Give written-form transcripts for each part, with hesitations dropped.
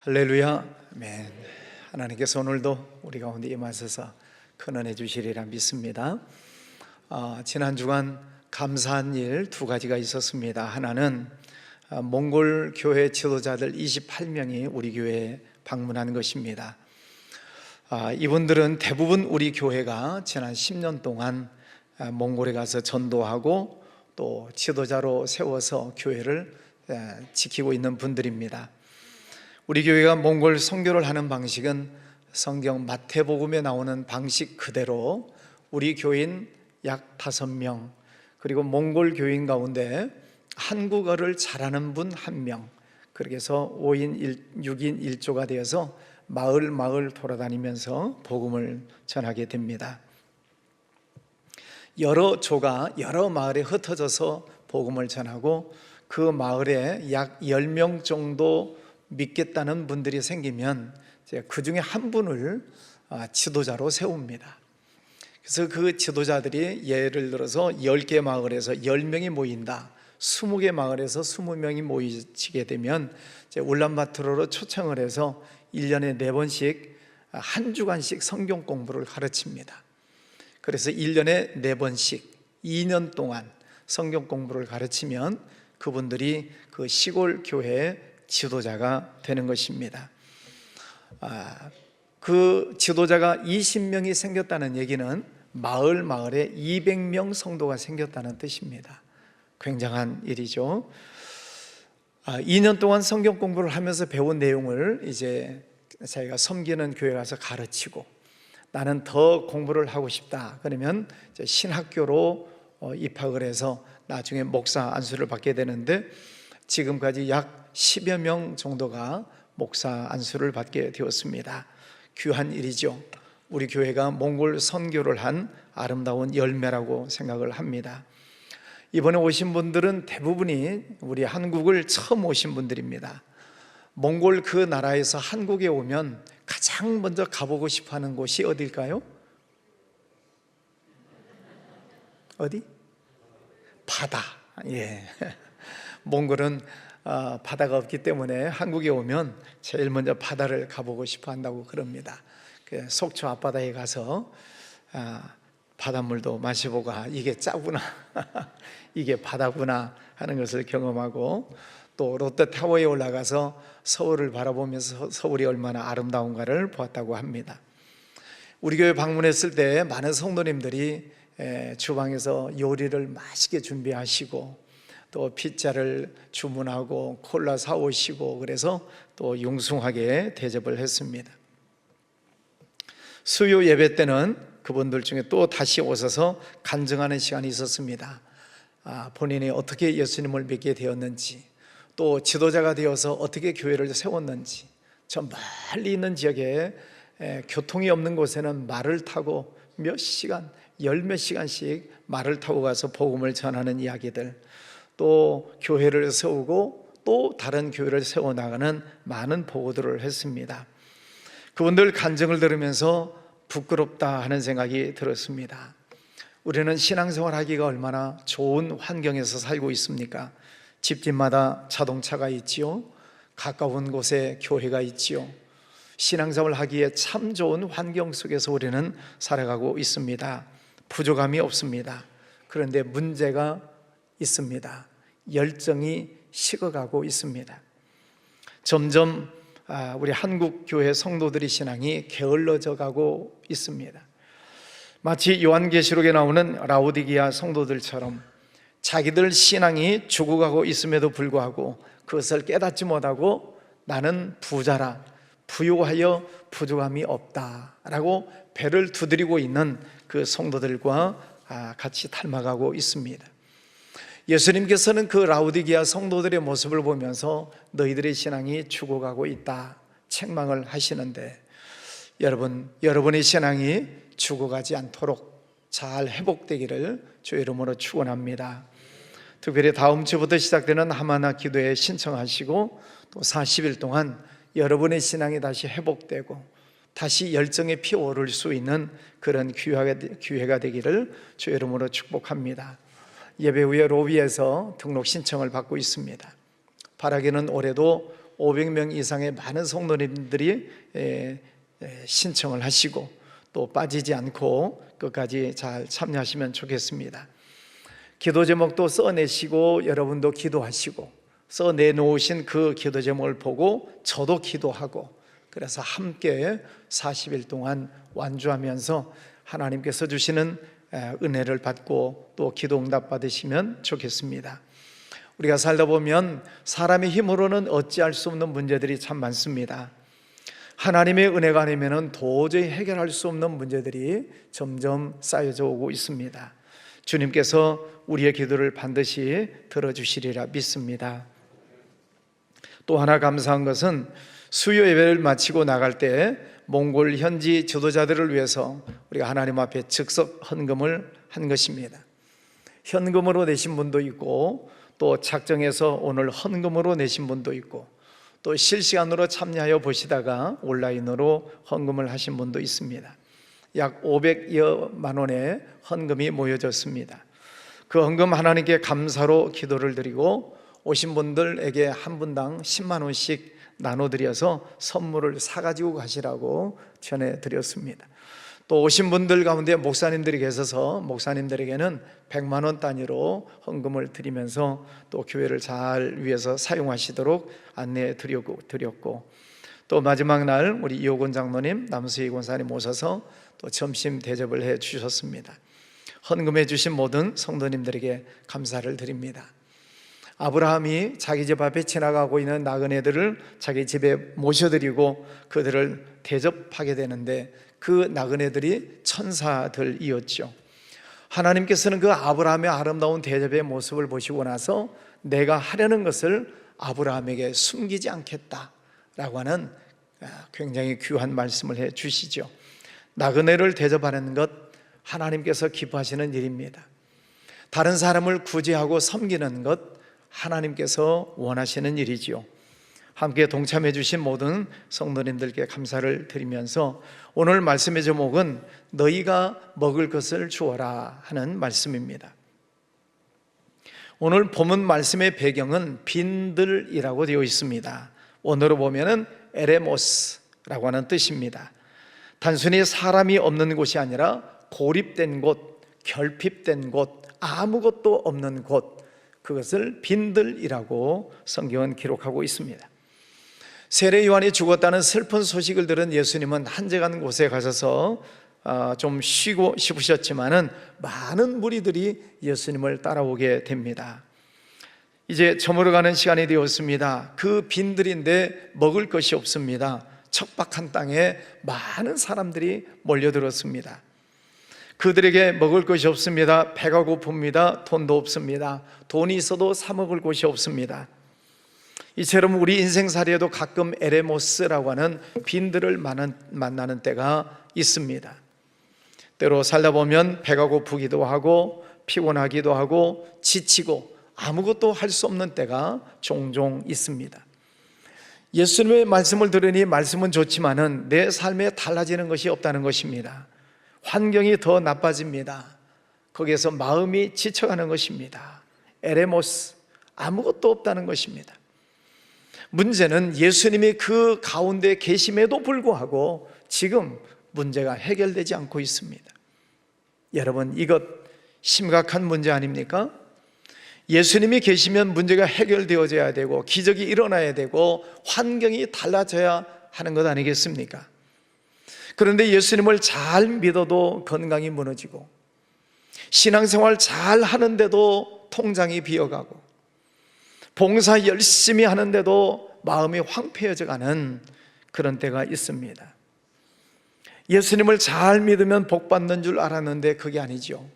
할렐루야, 아멘. 하나님께서 오늘도 우리 가운데 임하셔서 큰 은혜 주시리라 믿습니다. 지난 주간 감사한 일 두 가지가 있었습니다. 하나는 몽골 교회 지도자들 28명이 우리 교회에 방문한 것입니다. 이분들은 대부분 우리 교회가 지난 10년 동안 몽골에 가서 전도하고 또 지도자로 세워서 교회를 지키고 있는 분들입니다. 우리 교회가 몽골 선교를 하는 방식은 성경 마태복음에 나오는 방식 그대로 우리 교인 약 5명, 그리고 몽골 교인 가운데 한국어를 잘하는 분 1명, 그렇게 해서 5인 6인 1조가 되어서 마을 돌아다니면서 복음을 전하게 됩니다. 여러 조가 여러 마을에 흩어져서 복음을 전하고 그 마을에 약 10명 정도 믿겠다는 분들이 생기면 그 중에 한 분을 지도자로 세웁니다. 그래서 그 지도자들이 예를 들어서 10개 마을에서 10명이 모인다, 20개 마을에서 20명이 모이게 되면 울란바토르로 초청을 해서 1년에 4번씩 한 주간씩 성경 공부를 가르칩니다. 그래서 1년에 4번씩 2년 동안 성경 공부를 가르치면 그분들이 그 시골 교회에 지도자가 되는 것입니다. 그 지도자가 20명이 생겼다는 얘기는 마을에 200명 성도가 생겼다는 뜻입니다. 굉장한 일이죠. 2년 동안 성경 공부를 하면서 배운 내용을 이제 자기가 섬기는 교회 가서 가르치고, 나는 더 공부를 하고 싶다 그러면 이제 신학교로 입학을 해서 나중에 목사 안수를 받게 되는데, 지금까지 약 10여 명 정도가 목사 안수를 받게 되었습니다. 귀한 일이죠. 우리 교회가 몽골 선교를 한 아름다운 열매라고 생각을 합니다. 이번에 오신 분들은 대부분이 우리 한국을 처음 오신 분들입니다. 몽골 그 나라에서 한국에 오면 가장 먼저 가보고 싶어 하는 곳이 어딜까요? 어디? 바다. 예. 몽골은 바다가 없기 때문에 한국에 오면 제일 먼저 바다를 가보고 싶어 한다고 그럽니다. 속초 앞바다에 가서 바닷물도 마셔보고 이게 짜구나 이게 바다구나 하는 것을 경험하고, 또 롯데타워에 올라가서 서울을 바라보면서 서울이 얼마나 아름다운가를 보았다고 합니다. 우리 교회 방문했을 때 많은 성도님들이 주방에서 요리를 맛있게 준비하시고 또 피자를 주문하고 콜라 사오시고, 그래서 또 융숭하게 대접을 했습니다. 수요 예배 때는 그분들 중에 또 다시 오셔서 간증하는 시간이 있었습니다. 본인이 어떻게 예수님을 믿게 되었는지, 또 지도자가 되어서 어떻게 교회를 세웠는지, 저 멀리 있는 지역에 교통이 없는 곳에는 말을 타고 몇 시간, 몇 시간씩 말을 타고 가서 복음을 전하는 이야기들, 또 교회를 세우고 또 다른 교회를 세워나가는 많은 보고들을 했습니다. 그분들 간증을 들으면서 부끄럽다 하는 생각이 들었습니다. 우리는 신앙생활 하기가 얼마나 좋은 환경에서 살고 있습니까? 집집마다 자동차가 있지요, 가까운 곳에 교회가 있지요. 신앙생활 하기에 참 좋은 환경 속에서 우리는 살아가고 있습니다. 부족함이 없습니다. 그런데 문제가 있습니다. 열정이 식어가고 있습니다. 점점 우리 한국 교회 성도들의 신앙이 게을러져 가고 있습니다. 마치 요한계시록에 나오는 라오디게아 성도들처럼 자기들 신앙이 죽어가고 있음에도 불구하고 그것을 깨닫지 못하고 나는 부자라, 부유하여 부족함이 없다라고 배를 두드리고 있는 그 성도들과 같이 닮아가고 있습니다. 예수님께서는 그 라오디게아 성도들의 모습을 보면서 너희들의 신앙이 죽어가고 있다 책망을 하시는데, 여러분의 신앙이 죽어가지 않도록 잘 회복되기를 주의 이름으로 축원합니다. 특별히 다음 주부터 시작되는 하마나 기도에 신청하시고 또 40일 동안 여러분의 신앙이 다시 회복되고 다시 열정에 피어오를 수 있는 그런 기회가 되기를 주의 이름으로 축복합니다. 예배 후에 로비에서 등록 신청을 받고 있습니다. 바라기는 올해도 500명 이상의 많은 성도님들이 신청을 하시고 또 빠지지 않고 끝까지 잘 참여하시면 좋겠습니다. 기도 제목도 써내시고 여러분도 기도하시고 써내놓으신 그 기도 제목을 보고 저도 기도하고 그래서 함께 40일 동안 완주하면서 하나님께서 주시는 은혜를 받고 또 기도 응답 받으시면 좋겠습니다. 우리가 살다 보면 사람의 힘으로는 어찌할 수 없는 문제들이 참 많습니다. 하나님의 은혜가 아니면 도저히 해결할 수 없는 문제들이 점점 쌓여져 오고 있습니다. 주님께서 우리의 기도를 반드시 들어주시리라 믿습니다. 또 하나 감사한 것은 수요 예배를 마치고 나갈 때 몽골 현지 지도자들을 위해서 우리가 하나님 앞에 즉석 헌금을 한 것입니다. 현금으로 내신 분도 있고 또 작정해서 오늘 헌금으로 내신 분도 있고 또 실시간으로 참여하여 보시다가 온라인으로 헌금을 하신 분도 있습니다. 약 500여만 원의 헌금이 모여졌습니다. 그 헌금 하나님께 감사로 기도를 드리고 오신 분들에게 한 분당 10만 원씩 나눠드려서 선물을 사가지고 가시라고 전해드렸습니다. 또 오신 분들 가운데 목사님들이 계셔서 목사님들에게는 100만 원 단위로 헌금을 드리면서 또 교회를 잘 위해서 사용하시도록 안내해 드렸고 또 마지막 날 우리 이호곤 장로님, 남수희 권사님 오셔서 또 점심 대접을 해 주셨습니다. 헌금해 주신 모든 성도님들에게 감사를 드립니다. 아브라함이 자기 집 앞에 지나가고 있는 나그네들을 자기 집에 모셔드리고 그들을 대접하게 되는데 그 나그네들이 천사들이었죠. 하나님께서는 그 아브라함의 아름다운 대접의 모습을 보시고 나서 내가 하려는 것을 아브라함에게 숨기지 않겠다라고 하는 굉장히 귀한 말씀을 해 주시죠. 나그네를 대접하는 것 하나님께서 기뻐하시는 일입니다. 다른 사람을 구제하고 섬기는 것 하나님께서 원하시는 일이지요. 함께 동참해 주신 모든 성도님들께 감사를 드리면서 오늘 말씀의 제목은 너희가 먹을 것을 주어라 하는 말씀입니다. 오늘 본문 말씀의 배경은 빈들이라고 되어 있습니다. 원어로 보면은 에레모스라고 하는 뜻입니다. 단순히 사람이 없는 곳이 아니라 고립된 곳, 결핍된 곳, 아무것도 없는 곳, 그것을 빈들이라고 성경은 기록하고 있습니다. 세례 요한이 죽었다는 슬픈 소식을 들은 예수님은 한적한 곳에 가셔서 좀 쉬고 싶으셨지만은 많은 무리들이 예수님을 따라오게 됩니다. 이제 저물어가는 시간이 되었습니다. 그 빈들인데 먹을 것이 없습니다. 척박한 땅에 많은 사람들이 몰려들었습니다. 그들에게 먹을 것이 없습니다. 배가 고픕니다. 돈도 없습니다. 돈이 있어도 사 먹을 곳이 없습니다. 이처럼 우리 인생살이에도 가끔 에레모스라고 하는 빈들을 만나는 때가 있습니다. 때로 살다 보면 배가 고프기도 하고 피곤하기도 하고 지치고 아무것도 할 수 없는 때가 종종 있습니다. 예수님의 말씀을 들으니 말씀은 좋지만은 내 삶에 달라지는 것이 없다는 것입니다. 환경이 더 나빠집니다. 거기에서 마음이 지쳐가는 것입니다. 에레모스, 아무것도 없다는 것입니다. 문제는 예수님이 그 가운데 계심에도 불구하고 지금 문제가 해결되지 않고 있습니다. 여러분, 이것 심각한 문제 아닙니까? 예수님이 계시면 문제가 해결되어져야 되고 기적이 일어나야 되고 환경이 달라져야 하는 것 아니겠습니까? 그런데 예수님을 잘 믿어도 건강이 무너지고 신앙생활 잘 하는데도 통장이 비어가고 봉사 열심히 하는데도 마음이 황폐해져 가는 그런 때가 있습니다. 예수님을 잘 믿으면 복 받는 줄 알았는데 그게 아니죠.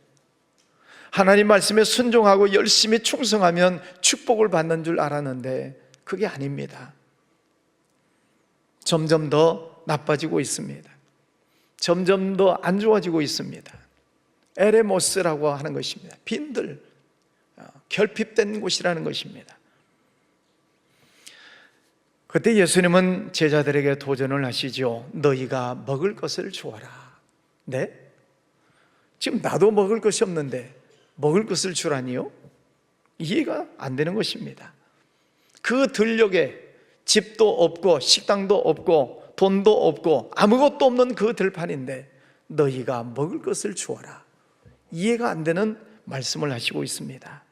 하나님 말씀에 순종하고 열심히 충성하면 축복을 받는 줄 알았는데 그게 아닙니다. 점점 더 나빠지고 있습니다. 점점 더 안 좋아지고 있습니다. 에레모스라고 하는 것입니다. 빈들, 결핍된 곳이라는 것입니다. 그때 예수님은 제자들에게 도전을 하시죠. 너희가 먹을 것을 주어라. 네? 지금 나도 먹을 것이 없는데 먹을 것을 주라니요? 이해가 안 되는 것입니다. 그 들녘에 집도 없고 식당도 없고 돈도 없고 아무것도 없는 그 들판인데 너희가 먹을 것을 주어라. 이해가 안 되는 말씀을 하시고 있습니다.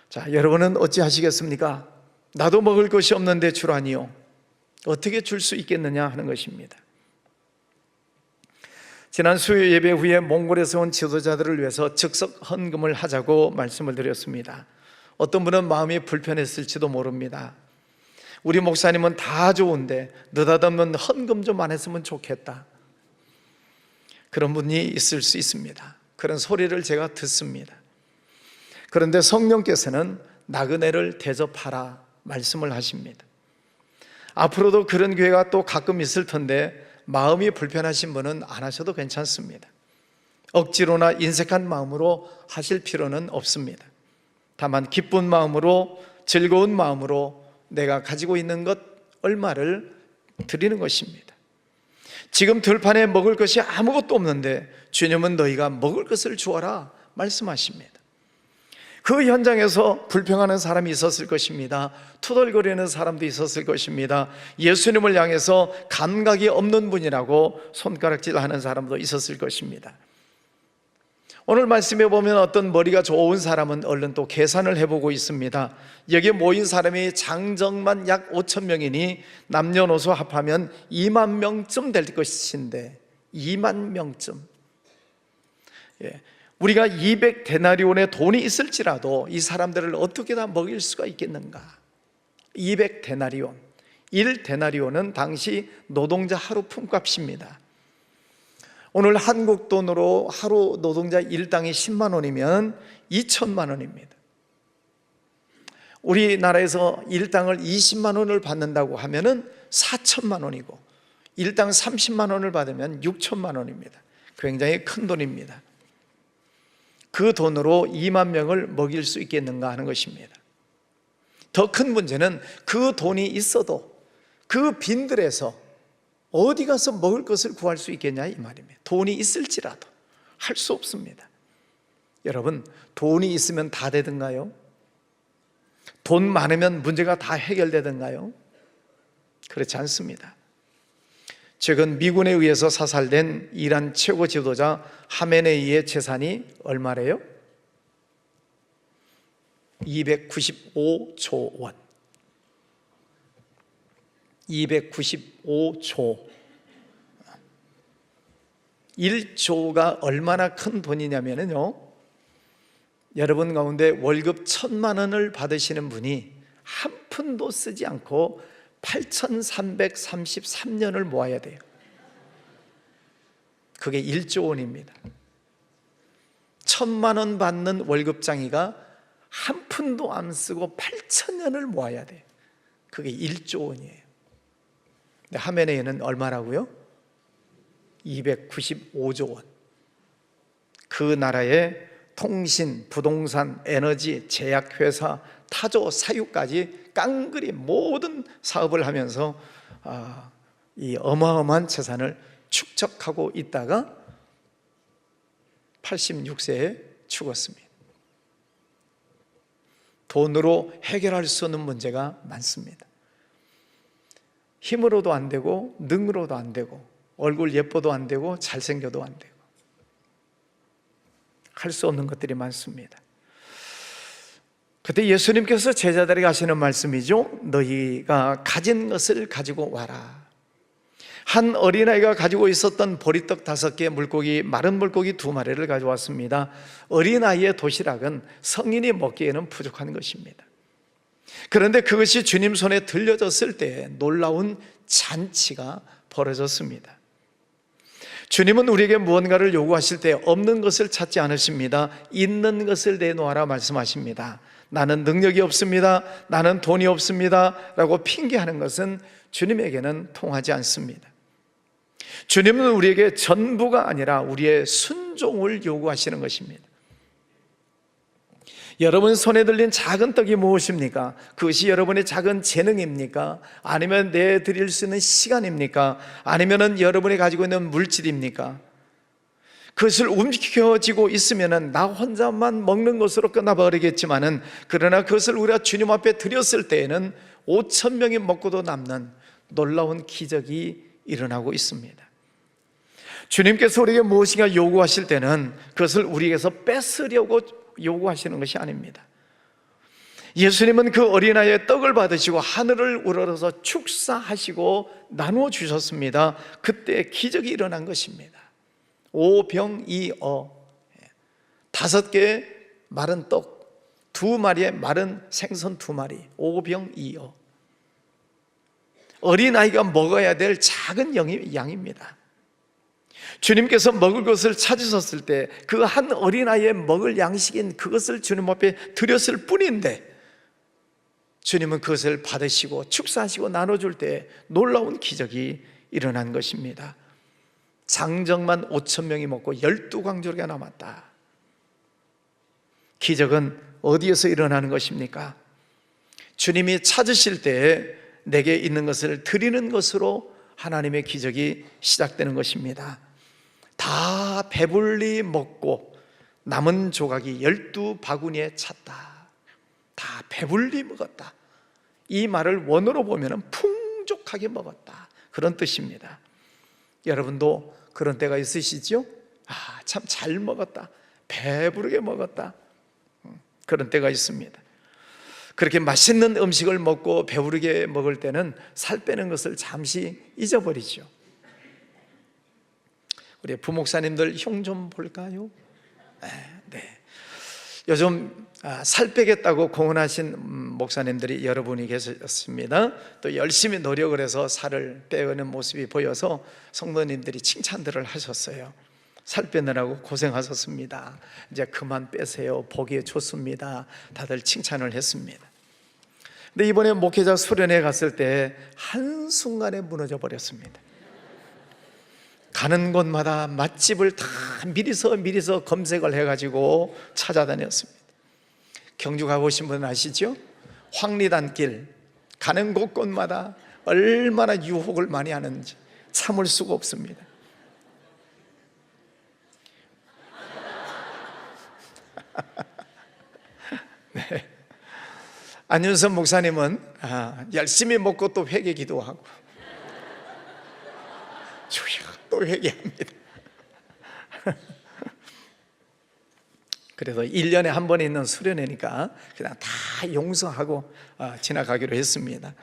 자, 여러분은 어찌 하시겠습니까? 나도 먹을 것이 없는데 주라니요. 어떻게 줄 수 있겠느냐 하는 것입니다. 지난 수요 예배 후에 몽골에서 온 지도자들을 위해서 즉석 헌금을 하자고 말씀을 드렸습니다. 어떤 분은 마음이 불편했을지도 모릅니다. 우리 목사님은 다 좋은데 느닷없는 헌금 좀 안 했으면 좋겠다, 그런 분이 있을 수 있습니다. 그런 소리를 제가 듣습니다. 그런데 성령께서는 나그네를 대접하라 말씀을 하십니다. 앞으로도 그런 교회가 또 가끔 있을 텐데 마음이 불편하신 분은 안 하셔도 괜찮습니다. 억지로나 인색한 마음으로 하실 필요는 없습니다. 다만 기쁜 마음으로, 즐거운 마음으로 내가 가지고 있는 것 얼마를 드리는 것입니다. 지금 들판에 먹을 것이 아무것도 없는데 주님은 너희가 먹을 것을 주어라 말씀하십니다. 그 현장에서 불평하는 사람이 있었을 것입니다. 투덜거리는 사람도 있었을 것입니다. 예수님을 향해서 감각이 없는 분이라고 손가락질하는 사람도 있었을 것입니다. 오늘 말씀에 보면 어떤 머리가 좋은 사람은 얼른 또 계산을 해보고 있습니다. 여기에 모인 사람이 장정만 약 5천 명이니 남녀노소 합하면 2만 명쯤 될 것인데 2만 명쯤, 우리가 200데나리온의 돈이 있을지라도 이 사람들을 어떻게 다 먹일 수가 있겠는가? 200데나리온, 1데나리온은 당시 노동자 하루 품값입니다. 오늘 한국 돈으로 하루 노동자 일당이 10만 원이면 2천만 원입니다. 우리나라에서 일당을 20만 원을 받는다고 하면은 4천만 원이고 일당 30만 원을 받으면 6천만 원입니다. 굉장히 큰 돈입니다. 그 돈으로 2만 명을 먹일 수 있겠는가 하는 것입니다. 더 큰 문제는 그 돈이 있어도 그 빈들에서 어디 가서 먹을 것을 구할 수 있겠냐 이 말입니다. 돈이 있을지라도 할 수 없습니다. 여러분, 돈이 있으면 다 되든가요? 돈 많으면 문제가 다 해결되든가요? 그렇지 않습니다. 최근 미군에 의해서 사살된 이란 최고 지도자 하메네이의 재산이 얼마래요? 295조 원. 295조. 1조가 얼마나 큰 돈이냐면요, 여러분 가운데 월급 1,000만 원을 받으시는 분이 한 푼도 쓰지 않고 8,333년을 모아야 돼요. 그게 1조 원입니다. 1,000만 원 받는 월급장이가 한 푼도 안 쓰고 8,000년을 모아야 돼요. 그게 1조 원이에요. 근데 하메네이는 얼마라고요? 295조 원. 그 나라의 통신, 부동산, 에너지, 제약회사, 타조, 사유까지 깡그리 모든 사업을 하면서 이 어마어마한 재산을 축적하고 있다가 86세에 죽었습니다. 돈으로 해결할 수 없는 문제가 많습니다. 힘으로도 안 되고 능으로도 안 되고 얼굴 예뻐도 안 되고 잘생겨도 안 되고 할 수 없는 것들이 많습니다. 그때 예수님께서 제자들에게 하시는 말씀이죠. 너희가 가진 것을 가지고 와라. 한 어린아이가 가지고 있었던 보리떡 5개, 물고기, 마른 물고기 2마리를 가져왔습니다. 어린아이의 도시락은 성인이 먹기에는 부족한 것입니다. 그런데 그것이 주님 손에 들려졌을 때 놀라운 잔치가 벌어졌습니다. 주님은 우리에게 무언가를 요구하실 때 없는 것을 찾지 않으십니다. 있는 것을 내놓아라 말씀하십니다. 나는 능력이 없습니다, 나는 돈이 없습니다 라고 핑계하는 것은 주님에게는 통하지 않습니다. 주님은 우리에게 전부가 아니라 우리의 순종을 요구하시는 것입니다. 여러분 손에 들린 작은 떡이 무엇입니까? 그것이 여러분의 작은 재능입니까? 아니면 내드릴 수 있는 시간입니까? 아니면 여러분이 가지고 있는 물질입니까? 그것을 움켜쥐고 있으면 나 혼자만 먹는 것으로 끝나버리겠지만은, 그러나 그것을 우리가 주님 앞에 드렸을 때에는 5천 명이 먹고도 남는 놀라운 기적이 일어나고 있습니다. 주님께서 우리에게 무엇인가 요구하실 때는 그것을 우리에게서 뺏으려고 요구하시는 것이 아닙니다. 예수님은 그 어린아이의 떡을 받으시고 하늘을 우러러서 축사하시고 나누어 주셨습니다. 그때 기적이 일어난 것입니다. 오병이어, 5개의 마른 떡, 2마리의 마른 생선 2마리, 오병이어. 어린아이가 먹어야 될 작은 양입니다. 주님께서 먹을 것을 찾으셨을 때 그 한 어린아이의 먹을 양식인 그것을 주님 앞에 드렸을 뿐인데 주님은 그것을 받으시고 축사하시고 나눠줄 때 놀라운 기적이 일어난 것입니다. 장정만 5천 명이 먹고 12광주리가 남았다. 기적은 어디에서 일어나는 것입니까? 주님이 찾으실 때 내게 있는 것을 드리는 것으로 하나님의 기적이 시작되는 것입니다. 다 배불리 먹고 남은 조각이 12바구니에 찼다. 다 배불리 먹었다. 이 말을 원어로 보면 풍족하게 먹었다, 그런 뜻입니다. 여러분도 그런 때가 있으시죠? 참 잘 먹었다, 배부르게 먹었다, 그런 때가 있습니다. 그렇게 맛있는 음식을 먹고 배부르게 먹을 때는 살 빼는 것을 잠시 잊어버리죠. 우리 부목사님들 형 좀 볼까요? 네. 요즘 살 빼겠다고 공언하신 목사님들이 여러분이 계셨습니다. 또 열심히 노력을 해서 살을 빼는 모습이 보여서 성도님들이 칭찬들을 하셨어요. 살 빼느라고 고생하셨습니다. 이제 그만 빼세요. 보기에 좋습니다. 다들 칭찬을 했습니다. 근데 이번에 목회자 수련회 갔을 때 한순간에 무너져 버렸습니다. 가는 곳마다 맛집을 다 미리서 검색을 해가지고 찾아다녔습니다. 경주 가보신 분 아시죠? 황리단길 가는 곳곳마다 얼마나 유혹을 많이 하는지 참을 수가 없습니다. 네. 안윤선 목사님은 열심히 먹고 또 회개 기도하고 주여 또 회개합니다. 그래서 1년에 한 번 있는 수련회니까 그냥 다 용서하고 지나가기로 했습니다.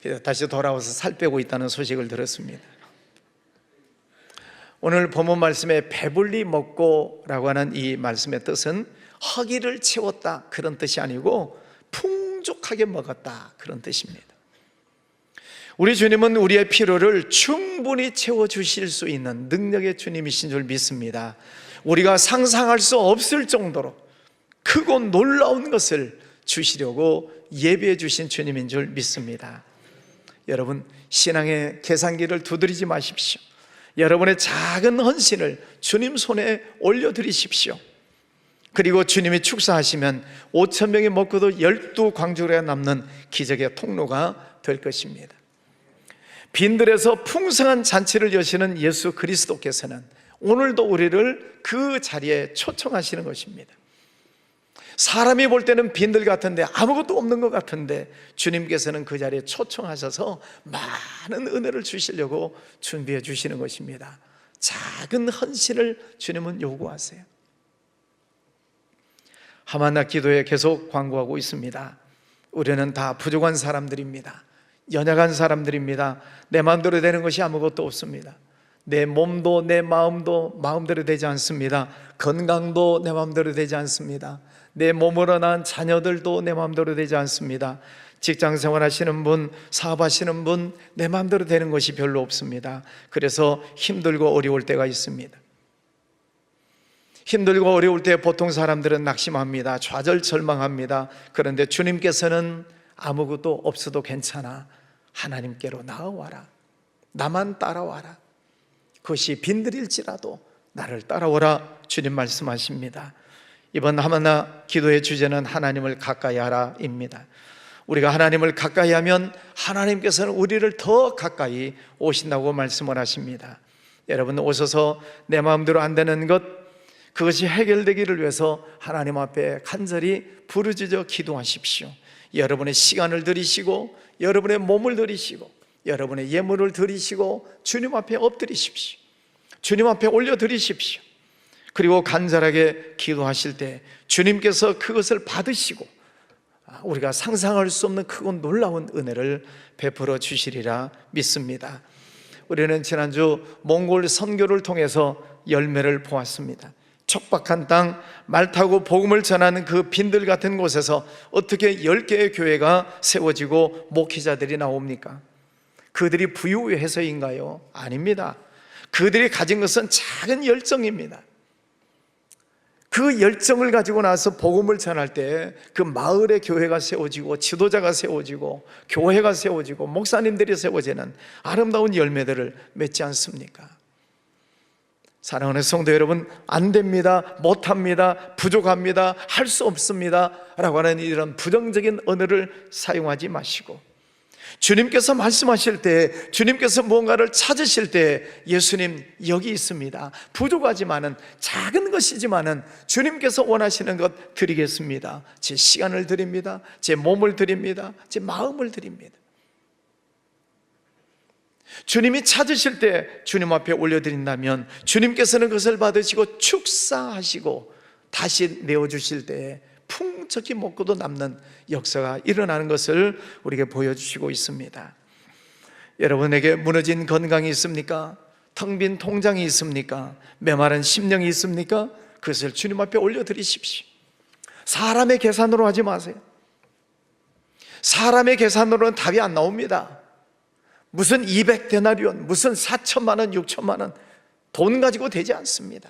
그래서 다시 돌아와서 살 빼고 있다는 소식을 들었습니다. 오늘 본문 말씀에 배불리 먹고라고 하는 이 말씀의 뜻은 허기를 채웠다, 그런 뜻이 아니고 풍족하게 먹었다, 그런 뜻입니다. 우리 주님은 우리의 필요를 충분히 채워주실 수 있는 능력의 주님이신 줄 믿습니다. 우리가 상상할 수 없을 정도로 크고 놀라운 것을 주시려고 예비해 주신 주님인 줄 믿습니다. 여러분, 신앙의 계산기를 두드리지 마십시오. 여러분의 작은 헌신을 주님 손에 올려드리십시오. 그리고 주님이 축사하시면 5천 명이 먹고도 12광주리가 남는 기적의 통로가 될 것입니다. 빈들에서 풍성한 잔치를 여시는 예수 그리스도께서는 오늘도 우리를 그 자리에 초청하시는 것입니다. 사람이 볼 때는 빈들 같은데, 아무것도 없는 것 같은데 주님께서는 그 자리에 초청하셔서 많은 은혜를 주시려고 준비해 주시는 것입니다. 작은 헌신을 주님은 요구하세요. 하만나 기도에 계속 광고하고 있습니다. 우리는 다 부족한 사람들입니다. 연약한 사람들입니다. 내 마음대로 되는 것이 아무것도 없습니다. 내 몸도 내 마음도 마음대로 되지 않습니다. 건강도 내 마음대로 되지 않습니다. 내 몸으로 낳은 자녀들도 내 마음대로 되지 않습니다. 직장생활 하시는 분, 사업하시는 분, 내 마음대로 되는 것이 별로 없습니다. 그래서 힘들고 어려울 때가 있습니다. 힘들고 어려울 때 보통 사람들은 낙심합니다. 좌절절망합니다. 그런데 주님께서는 아무것도 없어도 괜찮아, 하나님께로 나아와라, 나만 따라와라, 그것이 빈들일지라도 나를 따라오라, 주님 말씀하십니다. 이번 하만나 기도의 주제는 하나님을 가까이 하라입니다. 우리가 하나님을 가까이 하면 하나님께서는 우리를 더 가까이 오신다고 말씀을 하십니다. 여러분, 오셔서 내 마음대로 안 되는 것, 그것이 해결되기를 위해서 하나님 앞에 간절히 부르짖어 기도하십시오. 여러분의 시간을 들이시고 여러분의 몸을 드리시고 여러분의 예물을 드리시고 주님 앞에 엎드리십시오. 주님 앞에 올려드리십시오. 그리고 간절하게 기도하실 때 주님께서 그것을 받으시고 우리가 상상할 수 없는 크고 놀라운 은혜를 베풀어 주시리라 믿습니다. 우리는 지난주 몽골 선교를 통해서 열매를 보았습니다. 척박한 땅, 말 타고 복음을 전하는 그 빈들 같은 곳에서 어떻게 10개의 교회가 세워지고 목회자들이 나옵니까? 그들이 부유해서인가요? 아닙니다. 그들이 가진 것은 작은 열정입니다. 그 열정을 가지고 나서 복음을 전할 때 그 마을의 교회가 세워지고 지도자가 세워지고 교회가 세워지고 목사님들이 세워지는 아름다운 열매들을 맺지 않습니까? 사랑하는 성도 여러분, 안 됩니다, 못합니다, 부족합니다, 할 수 없습니다 라고 하는 이런 부정적인 언어를 사용하지 마시고 주님께서 말씀하실 때, 주님께서 무언가를 찾으실 때 예수님 여기 있습니다, 부족하지만은 작은 것이지만은 주님께서 원하시는 것 드리겠습니다, 제 시간을 드립니다, 제 몸을 드립니다, 제 마음을 드립니다. 주님이 찾으실 때 주님 앞에 올려드린다면 주님께서는 그것을 받으시고 축사하시고 다시 내어주실 때에 풍족히 먹고도 남는 역사가 일어나는 것을 우리에게 보여주시고 있습니다. 여러분에게 무너진 건강이 있습니까? 텅 빈 통장이 있습니까? 메마른 심령이 있습니까? 그것을 주님 앞에 올려드리십시오. 사람의 계산으로 하지 마세요. 사람의 계산으로는 답이 안 나옵니다. 무슨 200데나리온, 무슨 4천만 원, 6천만 원 돈 가지고 되지 않습니다.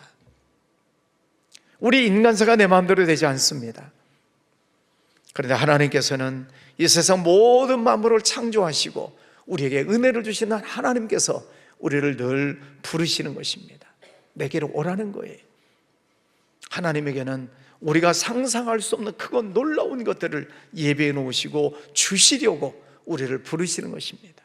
우리 인간사가 내 마음대로 되지 않습니다. 그런데 하나님께서는 이 세상 모든 만물을 창조하시고 우리에게 은혜를 주시는 하나님께서 우리를 늘 부르시는 것입니다. 내게로 오라는 거예요. 하나님에게는 우리가 상상할 수 없는 크고 놀라운 것들을 예배해 놓으시고 주시려고 우리를 부르시는 것입니다.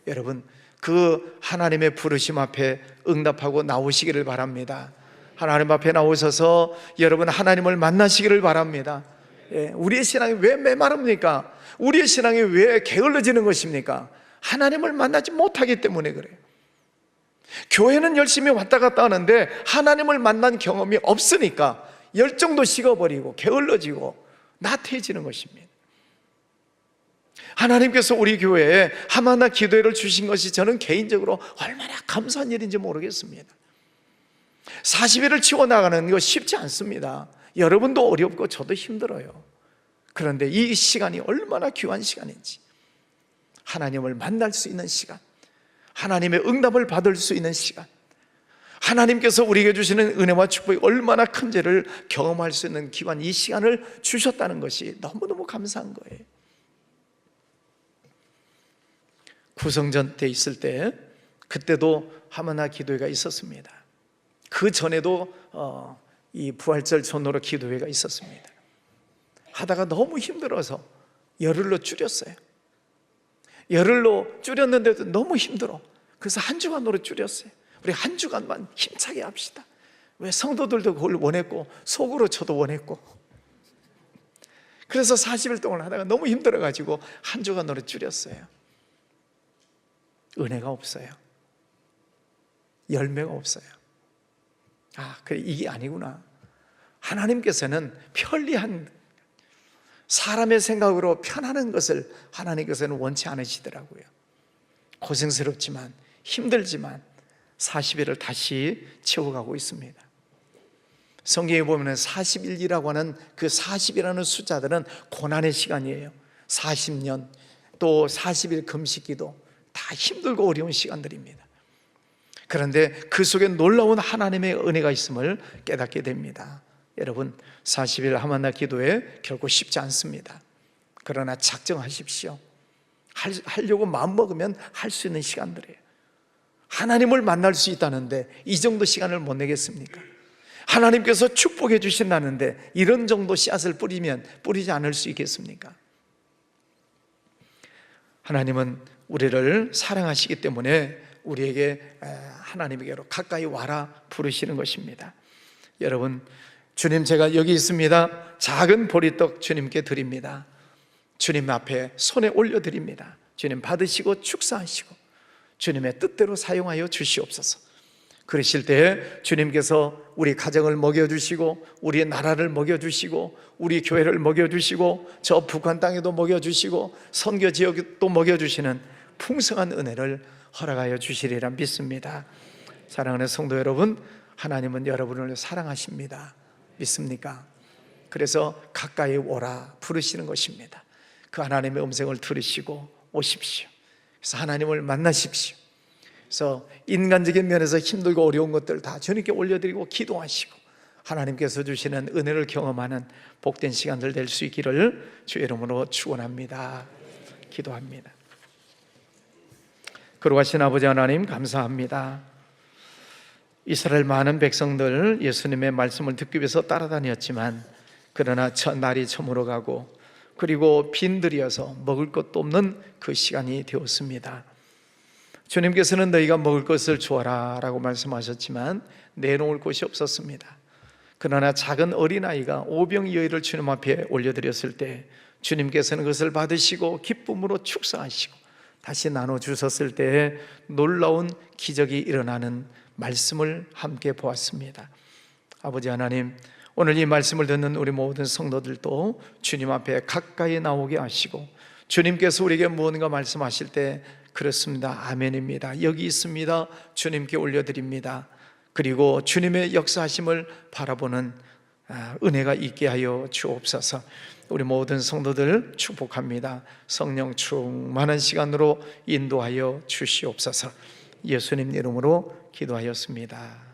여러분, 그 하나님의 부르심 앞에 응답하고 나오시기를 바랍니다. 하나님 앞에 나오셔서 여러분 하나님을 만나시기를 바랍니다. 우리의 신앙이 왜 메마릅니까? 우리의 신앙이 왜 게을러지는 것입니까? 하나님을 만나지 못하기 때문에 그래요. 교회는 열심히 왔다 갔다 하는데 하나님을 만난 경험이 없으니까 열정도 식어버리고 게을러지고 나태해지는 것입니다. 하나님께서 우리 교회에 하마나 기도회를 주신 것이 저는 개인적으로 얼마나 감사한 일인지 모르겠습니다. 40일을 치워나가는 거 쉽지 않습니다. 여러분도 어렵고 저도 힘들어요. 그런데 이 시간이 얼마나 귀한 시간인지, 하나님을 만날 수 있는 시간, 하나님의 응답을 받을 수 있는 시간, 하나님께서 우리에게 주시는 은혜와 축복이 얼마나 큰지를 경험할 수 있는 기간, 이 시간을 주셨다는 것이 너무너무 감사한 거예요. 구성전 때 있을 때 그때도 하마나 기도회가 있었습니다. 그 전에도 이 부활절 전후로 기도회가 있었습니다. 하다가 너무 힘들어서 열흘로 줄였어요. 열흘로 줄였는데도 너무 힘들어. 그래서 한 주간으로 줄였어요. 우리 한 주간만 힘차게 합시다. 왜? 성도들도 그걸 원했고 속으로 저도 원했고. 그래서 40일 동안 하다가 너무 힘들어가지고 한 주간으로 줄였어요. 은혜가 없어요. 열매가 없어요. 그래, 이게 아니구나. 하나님께서는 편리한, 사람의 생각으로 편안한 것을 하나님께서는 원치 않으시더라고요. 고생스럽지만 힘들지만 40일을 다시 채워가고 있습니다. 성경에 보면 40일이라고 하는 그 40이라는 숫자들은 고난의 시간이에요. 40년 또 40일 금식기도 다 힘들고 어려운 시간들입니다. 그런데 그 속에 놀라운 하나님의 은혜가 있음을 깨닫게 됩니다. 여러분, 40일 하마나 기도회 결코 쉽지 않습니다. 그러나 작정하십시오. 하려고 마음먹으면 할 수 있는 시간들이에요. 하나님을 만날 수 있다는데 이 정도 시간을 못 내겠습니까? 하나님께서 축복해 주신다는데 이런 정도 씨앗을 뿌리면 뿌리지 않을 수 있겠습니까? 하나님은 우리를 사랑하시기 때문에 우리에게 하나님에게로 가까이 와라 부르시는 것입니다. 여러분, 주님 제가 여기 있습니다. 작은 보리떡 주님께 드립니다. 주님 앞에 손에 올려드립니다. 주님 받으시고 축사하시고 주님의 뜻대로 사용하여 주시옵소서. 그러실 때 주님께서 우리 가정을 먹여주시고 우리 나라를 먹여주시고 우리 교회를 먹여주시고 저 북한 땅에도 먹여주시고 선교 지역도 먹여주시는 풍성한 은혜를 허락하여 주시리라 믿습니다. 사랑하는 성도 여러분, 하나님은 여러분을 사랑하십니다. 믿습니까? 그래서 가까이 오라 부르시는 것입니다. 그 하나님의 음성을 들으시고 오십시오. 그래서 하나님을 만나십시오. 그래서 인간적인 면에서 힘들고 어려운 것들 다 주님께 올려드리고 기도하시고 하나님께서 주시는 은혜를 경험하는 복된 시간들 될 수 있기를 주의 이름으로 축원합니다. 기도합니다. 거룩하신 아버지 하나님, 감사합니다. 이스라엘 많은 백성들 예수님의 말씀을 듣기 위해서 따라다녔지만 그러나 날이 저물어가고 그리고 빈들이어서 먹을 것도 없는 그 시간이 되었습니다. 주님께서는 너희가 먹을 것을 주어라 라고 말씀하셨지만 내놓을 곳이 없었습니다. 그러나 작은 어린아이가 오병이어를 주님 앞에 올려드렸을 때 주님께서는 그것을 받으시고 기쁨으로 축사하시고 다시 나눠주셨을 때에 놀라운 기적이 일어나는 말씀을 함께 보았습니다. 아버지 하나님, 오늘 이 말씀을 듣는 우리 모든 성도들도 주님 앞에 가까이 나오게 하시고 주님께서 우리에게 무언가 말씀하실 때 그렇습니다, 아멘입니다, 여기 있습니다, 주님께 올려드립니다, 그리고 주님의 역사하심을 바라보는 은혜가 있게 하여 주옵소서. 우리 모든 성도들 축복합니다. 성령 충만한 시간으로 인도하여 주시옵소서. 예수님 이름으로 기도하였습니다.